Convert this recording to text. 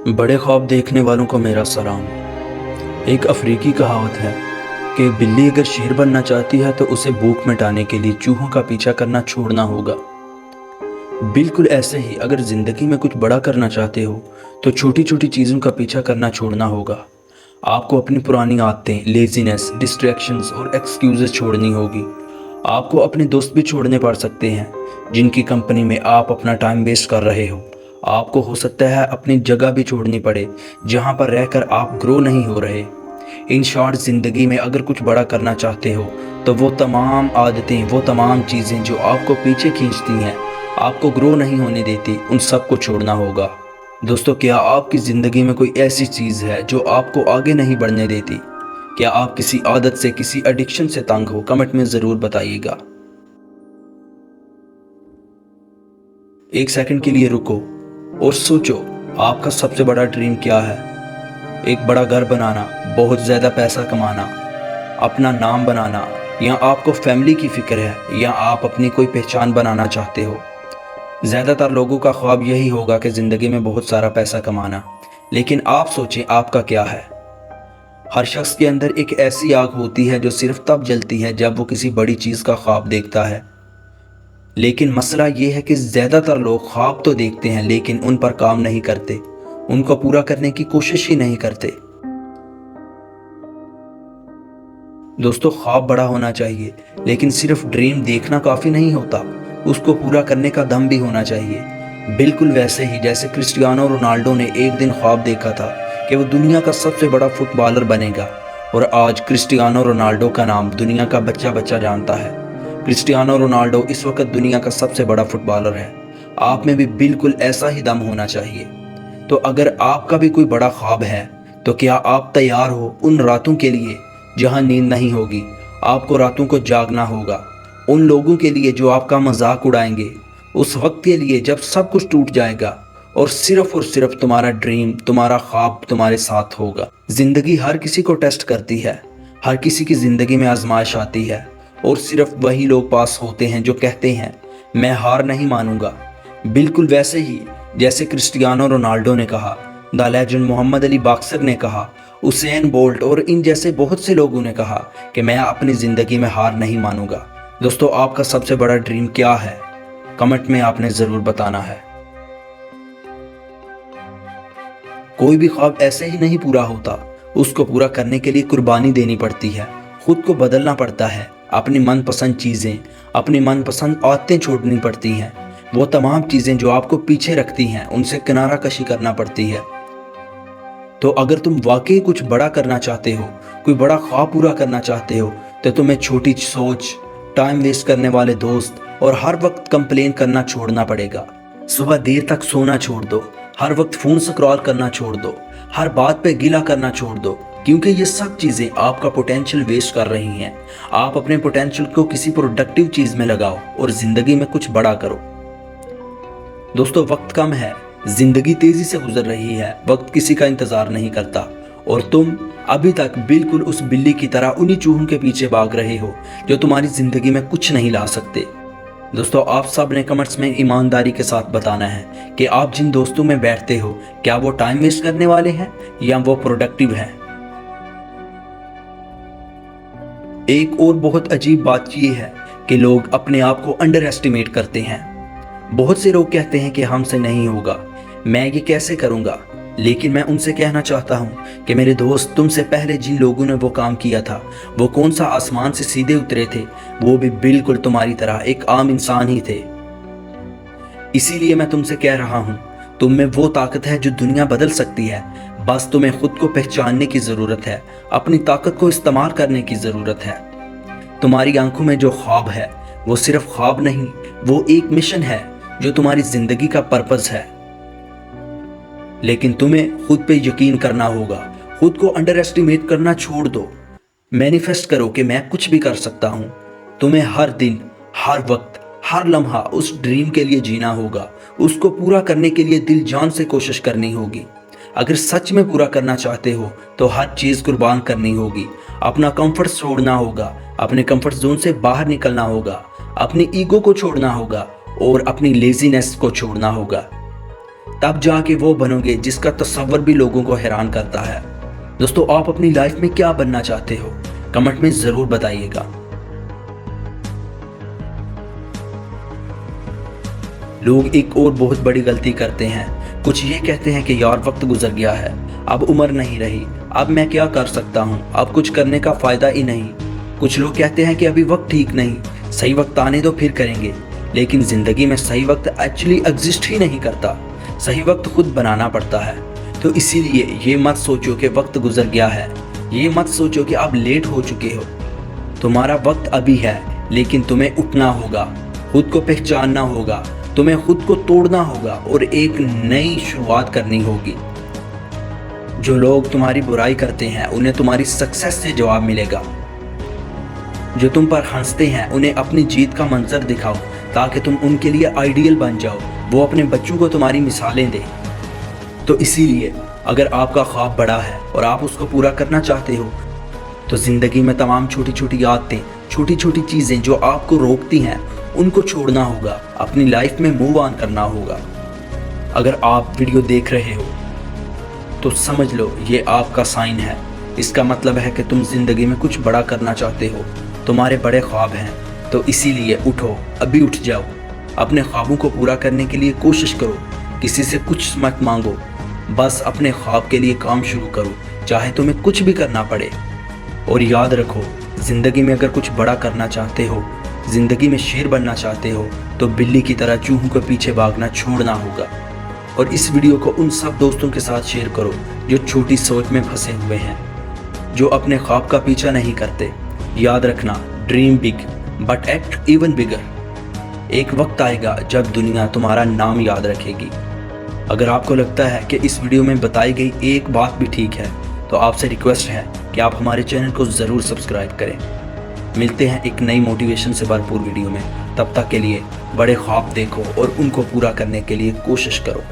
बड़े ख्वाब देखने वालों को मेरा सलाम। एक अफ्रीकी कहावत है कि बिल्ली अगर शेर बनना चाहती है तो उसे भूख मिटाने के लिए चूहों का पीछा करना छोड़ना होगा। बिल्कुल ऐसे ही अगर ज़िंदगी में कुछ बड़ा करना चाहते हो तो छोटी छोटी चीज़ों का पीछा करना छोड़ना होगा। आपको अपनी पुरानी आदतें, लेजीनेस, डिस्ट्रैक्शंस और एक्सक्यूज़ेस छोड़नी होगी। आपको अपने दोस्त भी छोड़ने पड़ सकते हैं जिनकी कंपनी में आप अपना टाइम वेस्ट कर रहे हो। आपको हो सकता है अपनी जगह भी छोड़नी पड़े जहां पर रहकर आप ग्रो नहीं हो रहे। इन शॉर्ट ज़िंदगी में अगर कुछ बड़ा करना चाहते हो तो वो तमाम आदतें, वो तमाम चीज़ें जो आपको पीछे खींचती हैं, आपको ग्रो नहीं होने देती, उन सब को छोड़ना होगा। दोस्तों, क्या आपकी ज़िंदगी में कोई ऐसी चीज़ है जो आपको आगे नहीं बढ़ने देती? क्या आप किसी आदत से, किसी एडिक्शन से तंग हो? कमेंट में ज़रूर बताइएगा। एक सेकंड के लिए रुको और सोचो, आपका सबसे बड़ा ड्रीम क्या है? एक बड़ा घर बनाना, बहुत ज़्यादा पैसा कमाना, अपना नाम बनाना, या आपको फैमिली की फ़िक्र है, या आप अपनी कोई पहचान बनाना चाहते हो? ज़्यादातर लोगों का ख्वाब यही होगा कि ज़िंदगी में बहुत सारा पैसा कमाना, लेकिन आप सोचें आपका क्या है? हर शख्स के अंदर एक ऐसी आग होती है जो सिर्फ तब जलती है जब वो किसी बड़ी चीज़ का ख्वाब देखता है। लेकिन मसला ये है कि ज़्यादातर लोग ख्वाब तो देखते हैं लेकिन उन पर काम नहीं करते, उनको पूरा करने की कोशिश ही नहीं करते। दोस्तों, ख्वाब बड़ा होना चाहिए लेकिन सिर्फ ड्रीम देखना काफ़ी नहीं होता, उसको पूरा करने का दम भी होना चाहिए। बिल्कुल वैसे ही जैसे क्रिस्टियानो रोनाल्डो ने एक दिन ख्वाब देखा था कि वो दुनिया का सबसे बड़ा फुटबॉलर बनेगा, और आज क्रिस्टियानो रोनाल्डो का नाम दुनिया का बच्चा बच्चा जानता है। क्रिस्टियानो रोनाल्डो इस वक्त दुनिया का सबसे बड़ा फुटबॉलर है। आप में भी बिल्कुल ऐसा ही दम होना चाहिए। तो अगर आपका भी कोई बड़ा ख्वाब है तो क्या आप तैयार हो उन रातों के लिए जहां नींद नहीं होगी? आपको रातों को जागना होगा। उन लोगों के लिए जो आपका मजाक उड़ाएंगे, उस वक्त के लिए जब सब कुछ टूट जाएगा और सिर्फ तुम्हारा ड्रीम, तुम्हारा ख्वाब तुम्हारे साथ होगा। जिंदगी हर किसी को टेस्ट करती है, हर किसी की जिंदगी में आजमाइश आती है, और सिर्फ वही लोग पास होते हैं जो कहते हैं मैं हार नहीं मानूंगा। बिल्कुल वैसे ही जैसे क्रिस्टियानो रोनाल्डो ने कहा, the legend Muhammad Ali boxer ने कहा, उसेन बोल्ट और इन जैसे बहुत से लोगों ने कहा कि मैं अपनी ज़िंदगी में हार नहीं मानूंगा। दोस्तों, आपका सबसे बड़ा ड्रीम क्या है? कमेंट में आपने ज़रूर बताना है। कोई भी ख्वाब ऐसे ही नहीं पूरा होता, उसको पूरा करने के लिए कुर्बानी देनी पड़ती है, खुद को बदलना पड़ता है, अपनी मनपसंद चीज़ें, अपनी मनपसंद आदतें छोड़नी पड़ती हैं। वो तमाम चीज़ें जो आपको पीछे रखती हैं उनसे किनारा कशी करना पड़ती है। तो अगर तुम वाकई कुछ बड़ा करना चाहते हो, कोई बड़ा ख्वाब पूरा करना चाहते हो, तो तुम्हें छोटी सोच, टाइम वेस्ट करने वाले दोस्त और हर वक्त कंप्लेन करना छोड़ना पड़ेगा। सुबह देर तक सोना छोड़ दो, हर वक्त फ़ोन स्क्रॉल करना छोड़ दो, हर बात पे गिला करना छोड़ दो, क्योंकि ये सब चीज़ें आपका पोटेंशियल वेस्ट कर रही हैं। आप अपने पोटेंशियल को किसी प्रोडक्टिव चीज़ में लगाओ और ज़िंदगी में कुछ बड़ा करो। दोस्तों, वक्त कम है, जिंदगी तेजी से गुजर रही है, वक्त किसी का इंतजार नहीं करता, और तुम अभी तक बिल्कुल उस बिल्ली की तरह उन्हीं चूहों के पीछे भाग रहे हो जो तुम्हारी जिंदगी में कुछ नहीं ला सकते। दोस्तों, आप सब ने कमेंट्स में ईमानदारी के साथ बताना है कि आप जिन दोस्तों में बैठते हो, क्या वो टाइम वेस्ट करने वाले हैं या वो प्रोडक्टिव हैं। एक और बहुत अजीब बात यह है कि लोग अपने आप को अंडर एस्टिमेट करते हैं। बहुत से लोग कहते हैं कि हमसे नहीं होगा, मैं ये कैसे करूँगा। लेकिन मैं उनसे कहना चाहता हूँ कि मेरे दोस्त, तुमसे पहले जिन लोगों ने वो काम किया था, वो कौन सा आसमान से सीधे उतरे थे? वो भी बिल्कुल तुम्हारी तरह एक आम इंसान ही थे। इसीलिए मैं तुमसे कह रहा हूँ, तुम में वो ताकत है जो दुनिया बदल सकती है। बस तुम्हें खुद को पहचानने की ज़रूरत है, अपनी ताकत को इस्तेमाल करने की ज़रूरत है। तुम्हारी आंखों में जो ख्वाब है वो सिर्फ ख्वाब नहीं, वो एक मिशन है जो तुम्हारी जिंदगी का पर्पस है। लेकिन तुम्हें खुद पे यकीन करना होगा, खुद को अंडर एस्टिमेट करना छोड़ दो। मैनिफेस्ट करो कि मैं कुछ भी कर सकता हूँ। तुम्हें हर दिन, हर वक्त, हर लम्हा उस ड्रीम के लिए जीना होगा, उसको पूरा करने के लिए दिल जान से कोशिश करनी होगी। अगर सच में पूरा करना चाहते हो तो हर चीज़ कुर्बान करनी होगी, अपना कंफर्ट छोड़ना होगा, अपने कंफर्ट जोन से बाहर निकलना होगा, अपनी ईगो को छोड़ना होगा और अपनी लेजीनेस को छोड़ना होगा। तब जाके वो बनोगे जिसका तस्वर भी लोगों को हैरान करता है। दोस्तों, आप अपनी लाइफ में क्या बनना चाहते हो? कमेंट में जरूर बताइएगा। लोग एक और बहुत बड़ी गलती करते हैं। कुछ ये कहते हैं कि यार वक्त गुजर गया है, अब उम्र नहीं रही, अब मैं क्या कर सकता हूँ, अब कुछ करने का फायदा ही नहीं। कुछ लोग कहते हैं कि अभी वक्त ठीक नहीं, सही वक्त आने दो फिर करेंगे। लेकिन जिंदगी में सही वक्त एक्चुअली एग्जिस्ट ही नहीं करता, सही वक्त खुद बनाना पड़ता है। तो इसीलिए ये मत सोचो कि वक्त गुजर गया है, ये मत सोचो कि आप लेट हो चुके हो। तुम्हारा वक्त अभी है, लेकिन तुम्हें उठना होगा, खुद को पहचानना होगा, तुम्हें खुद को तोड़ना होगा और एक नई शुरुआत करनी होगी। जो लोग तुम्हारी बुराई करते हैं उन्हें तुम्हारी सक्सेस से जवाब मिलेगा। जो तुम पर हंसते हैं उन्हें अपनी जीत का मंजर दिखाओ ताकि तुम उनके लिए आइडियल बन जाओ, वो अपने बच्चों को तुम्हारी मिसालें दें। तो इसीलिए अगर आपका ख्वाब बड़ा है और आप उसको पूरा करना चाहते हो तो ज़िंदगी में तमाम छोटी छोटी आदतें, छोटी छोटी चीज़ें जो आपको रोकती हैं उनको छोड़ना होगा, अपनी लाइफ में मूव ऑन करना होगा। अगर आप वीडियो देख रहे हो तो समझ लो ये आपका साइन है। इसका मतलब है कि तुम ज़िंदगी में कुछ बड़ा करना चाहते हो, तुम्हारे बड़े ख्वाब हैं। तो इसीलिए उठो, अभी उठ जाओ, अपने ख्वाबों को पूरा करने के लिए कोशिश करो, किसी से कुछ मत मांगो, बस अपने ख्वाब के लिए काम शुरू करो, चाहे तुम्हें कुछ भी करना पड़े। और याद रखो, ज़िंदगी में अगर कुछ बड़ा करना चाहते हो, ज़िंदगी में शेर बनना चाहते हो तो बिल्ली की तरह चूहों के पीछे भागना छोड़ना होगा। और इस वीडियो को उन सब दोस्तों के साथ शेयर करो जो छोटी सोच में फंसे हुए हैं, जो अपने ख्वाब का पीछा नहीं करते। याद रखना, dream big but act even bigger. एक वक्त आएगा जब दुनिया तुम्हारा नाम याद रखेगी। अगर आपको लगता है कि इस वीडियो में बताई गई एक बात भी ठीक है तो आपसे रिक्वेस्ट है कि आप हमारे चैनल को ज़रूर सब्सक्राइब करें। मिलते हैं एक नई मोटिवेशन से भरपूर वीडियो में। तब तक के लिए बड़े ख्वाब देखो और उनको पूरा करने के लिए कोशिश करो।